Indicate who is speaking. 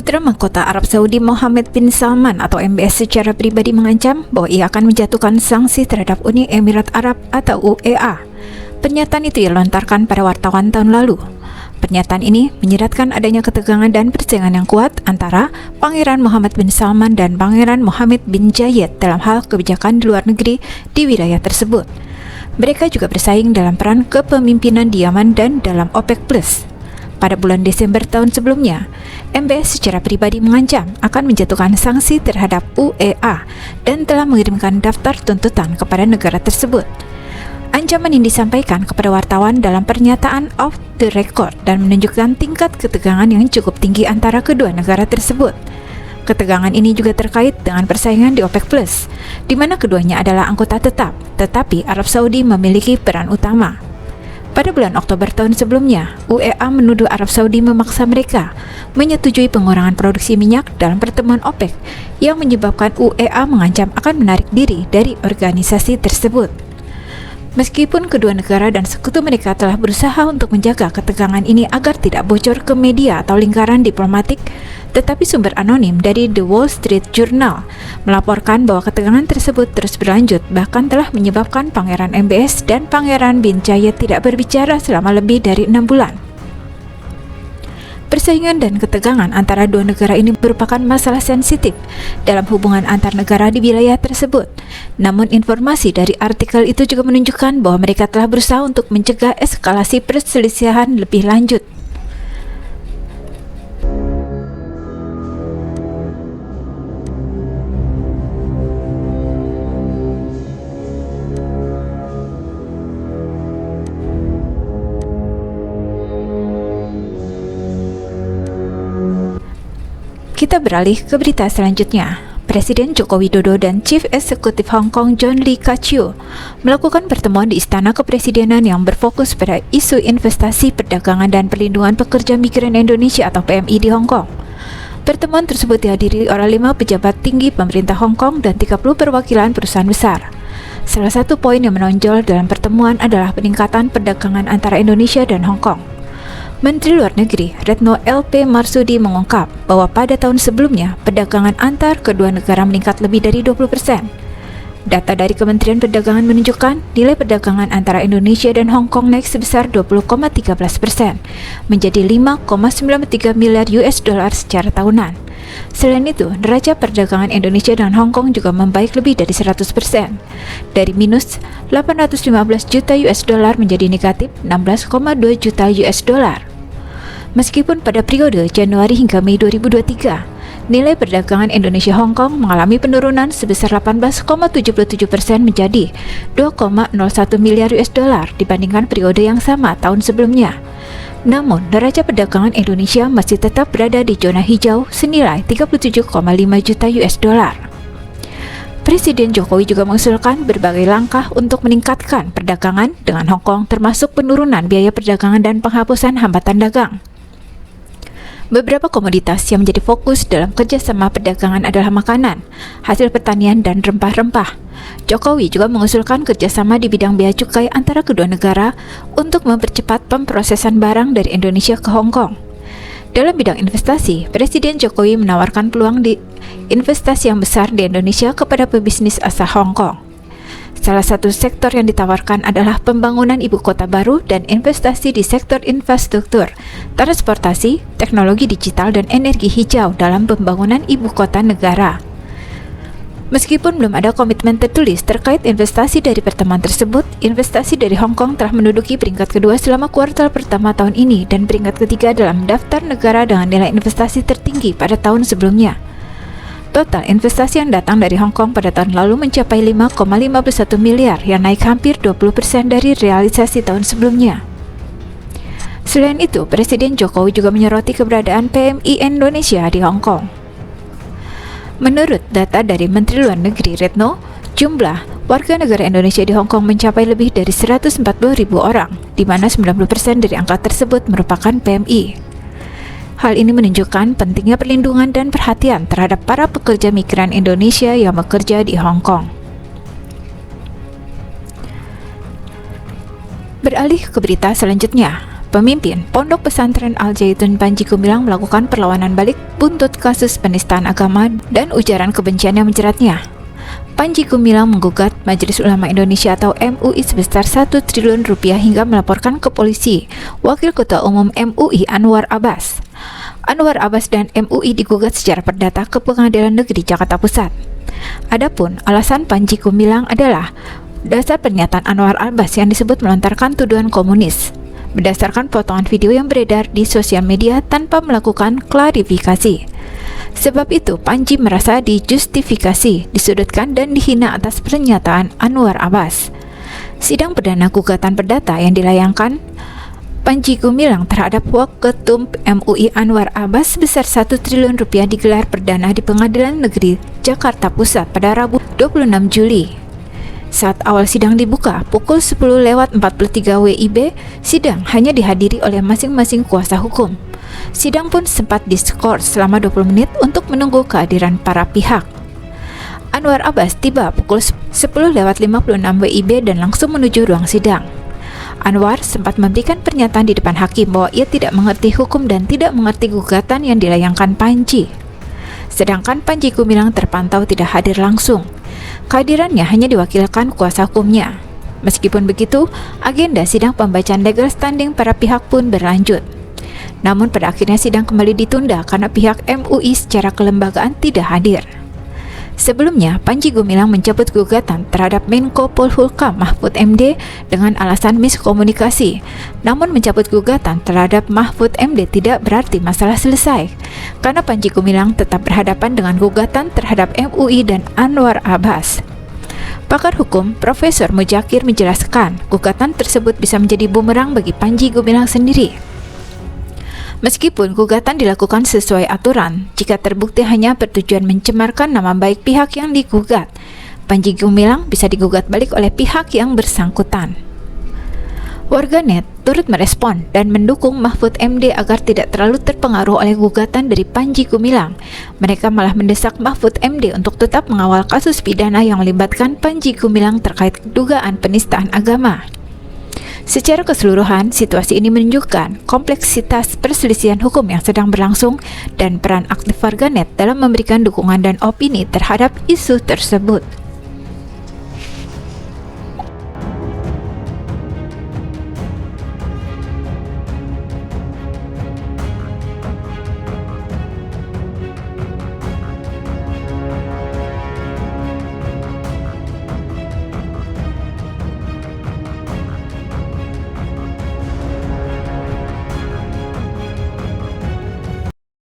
Speaker 1: Putra Mahkota Arab Saudi Mohammed bin Salman atau MBS secara pribadi mengancam bahwa ia akan menjatuhkan sanksi terhadap Uni Emirat Arab atau UEA. Pernyataan itu dilontarkan pada wartawan tahun lalu. Pernyataan ini menyiratkan adanya ketegangan dan persaingan yang kuat antara Pangeran Mohammed bin Salman dan Pangeran Mohammed bin Zayed dalam hal kebijakan di luar negeri di wilayah tersebut. Mereka juga bersaing dalam peran kepemimpinan di Yaman dan dalam OPEC+. Pada bulan Desember tahun sebelumnya, MBS secara pribadi mengancam akan menjatuhkan sanksi terhadap UEA dan telah mengirimkan daftar tuntutan kepada negara tersebut. Ancaman ini disampaikan kepada wartawan dalam pernyataan off the record dan menunjukkan tingkat ketegangan yang cukup tinggi antara kedua negara tersebut. Ketegangan ini juga terkait dengan persaingan di OPEC+, di mana keduanya adalah anggota tetap, tetapi Arab Saudi memiliki peran utama. Pada bulan Oktober tahun sebelumnya, UEA menuduh Arab Saudi memaksa mereka menyetujui pengurangan produksi minyak dalam pertemuan OPEC yang menyebabkan UEA mengancam akan menarik diri dari organisasi tersebut. Meskipun kedua negara dan sekutu mereka telah berusaha untuk menjaga ketegangan ini agar tidak bocor ke media atau lingkaran diplomatik, tetapi sumber anonim dari The Wall Street Journal melaporkan bahwa ketegangan tersebut terus berlanjut, bahkan telah menyebabkan Pangeran MBS dan Pangeran bin Zayed tidak berbicara selama lebih dari 6 bulan. Persaingan dan ketegangan antara dua negara ini merupakan masalah sensitif dalam hubungan antar negara di wilayah tersebut. Namun informasi dari artikel itu juga menunjukkan bahwa mereka telah berusaha untuk mencegah eskalasi perselisihan lebih lanjut. Kita beralih ke berita selanjutnya. Presiden Joko Widodo dan Chief Executive Hong Kong John Lee Ka-chiu melakukan pertemuan di Istana Kepresidenan yang berfokus pada isu investasi, perdagangan, dan perlindungan pekerja migran Indonesia atau PMI di Hong Kong. Pertemuan tersebut dihadiri oleh 5 pejabat tinggi pemerintah Hong Kong dan 30 perwakilan perusahaan besar. Salah satu poin yang menonjol dalam pertemuan adalah peningkatan perdagangan antara Indonesia dan Hong Kong. Menteri Luar Negeri Retno LP Marsudi mengungkap bahwa pada tahun sebelumnya perdagangan antar kedua negara meningkat lebih dari 20%. Data dari Kementerian Perdagangan menunjukkan nilai perdagangan antara Indonesia dan Hong Kong naik sebesar 20,13% menjadi 5,93 miliar US dollar secara tahunan. Selain itu, neraca perdagangan Indonesia dan Hong Kong juga membaik lebih dari 100%, dari minus 815 juta US dollar menjadi negatif 16,2 juta US dollar. Meskipun pada periode Januari hingga Mei 2023, nilai perdagangan Indonesia-Hong Kong mengalami penurunan sebesar 18,77% menjadi 2,01 miliar US dollar dibandingkan periode yang sama tahun sebelumnya. Namun, neraca perdagangan Indonesia masih tetap berada di zona hijau senilai 37,5 juta US dollar. Presiden Jokowi juga mengusulkan berbagai langkah untuk meningkatkan perdagangan dengan Hong Kong, termasuk penurunan biaya perdagangan dan penghapusan hambatan dagang. Beberapa komoditas yang menjadi fokus dalam kerjasama perdagangan adalah makanan, hasil pertanian, dan rempah-rempah. Jokowi juga mengusulkan kerjasama di bidang bea cukai antara kedua negara untuk mempercepat pemrosesan barang dari Indonesia ke Hong Kong. Dalam bidang investasi, Presiden Jokowi menawarkan peluang di investasi yang besar di Indonesia kepada pebisnis asal Hong Kong. Salah satu sektor yang ditawarkan adalah pembangunan ibu kota baru dan investasi di sektor infrastruktur, transportasi, teknologi digital, dan energi hijau dalam pembangunan ibu kota negara. Meskipun belum ada komitmen tertulis terkait investasi dari pertemuan tersebut, investasi dari Hong Kong telah menduduki peringkat kedua selama kuartal pertama tahun ini dan peringkat ketiga dalam daftar negara dengan nilai investasi tertinggi pada tahun sebelumnya. Total investasi yang datang dari Hong Kong pada tahun lalu mencapai 5,51 miliar yang naik hampir 20% dari realisasi tahun sebelumnya. Selain itu, Presiden Jokowi juga menyoroti keberadaan PMI Indonesia di Hong Kong. Menurut data dari Menteri Luar Negeri Retno, jumlah warga negara Indonesia di Hong Kong mencapai lebih dari 140.000 orang, di mana 90% dari angka tersebut merupakan PMI. Hal ini menunjukkan pentingnya perlindungan dan perhatian terhadap para pekerja migran Indonesia yang bekerja di Hong Kong. Beralih ke berita selanjutnya. pemimpin Pondok Pesantren Al Zaitun Panji Gumilang melakukan perlawanan balik buntut kasus penistaan agama dan ujaran kebencian yang menjeratnya. Panji Gumilang menggugat Majelis Ulama Indonesia atau MUI sebesar 1 triliun rupiah hingga melaporkan ke polisi Wakil Ketua Umum MUI Anwar Abbas. Anwar Abbas dan MUI digugat secara perdata ke Pengadilan Negeri Jakarta Pusat. Adapun alasan Panji Gumilang adalah dasar pernyataan Anwar Abbas yang disebut melontarkan tuduhan komunis berdasarkan potongan video yang beredar di sosial media tanpa melakukan klarifikasi. Sebab itu, Panji merasa dijustifikasi, disudutkan dan dihina atas pernyataan Anwar Abbas. Sidang perdana gugatan perdata yang dilayangkan Panji Gumilang terhadap Waketum MUI Anwar Abbas sebesar 1 triliun rupiah digelar perdana di Pengadilan Negeri Jakarta Pusat pada Rabu 26 Juli. Saat awal sidang dibuka, pukul 10:43 WIB, sidang hanya dihadiri oleh masing-masing kuasa hukum. Sidang pun sempat diskors selama 20 menit untuk menunggu kehadiran para pihak. Anwar Abbas tiba pukul 10:56 WIB dan langsung menuju ruang sidang. Anwar sempat memberikan pernyataan di depan hakim bahwa ia tidak mengerti hukum dan tidak mengerti gugatan yang dilayangkan Panji. Sedangkan Panji Gumilang terpantau tidak hadir langsung. Kehadirannya hanya diwakilkan kuasa hukumnya. Meskipun begitu, agenda sidang pembacaan legal standing para pihak pun berlanjut. Namun pada akhirnya sidang kembali ditunda karena pihak MUI secara kelembagaan tidak hadir. Sebelumnya, Panji Gumilang mencabut gugatan terhadap Menko Polhukam Mahfud MD dengan alasan miskomunikasi. Namun mencabut gugatan terhadap Mahfud MD tidak berarti masalah selesai, karena Panji Gumilang tetap berhadapan dengan gugatan terhadap MUI dan Anwar Abbas. Pakar hukum Profesor Mujakir menjelaskan, gugatan tersebut bisa menjadi bumerang bagi Panji Gumilang sendiri. Meskipun gugatan dilakukan sesuai aturan, jika terbukti hanya bertujuan mencemarkan nama baik pihak yang digugat, Panji Gumilang bisa digugat balik oleh pihak yang bersangkutan. Warganet turut merespon dan mendukung Mahfud MD agar tidak terlalu terpengaruh oleh gugatan dari Panji Gumilang. Mereka malah mendesak Mahfud MD untuk tetap mengawal kasus pidana yang melibatkan Panji Gumilang terkait dugaan penistaan agama. Secara keseluruhan, situasi ini menunjukkan kompleksitas perselisihan hukum yang sedang berlangsung dan peran aktif warganet dalam memberikan dukungan dan opini terhadap isu tersebut.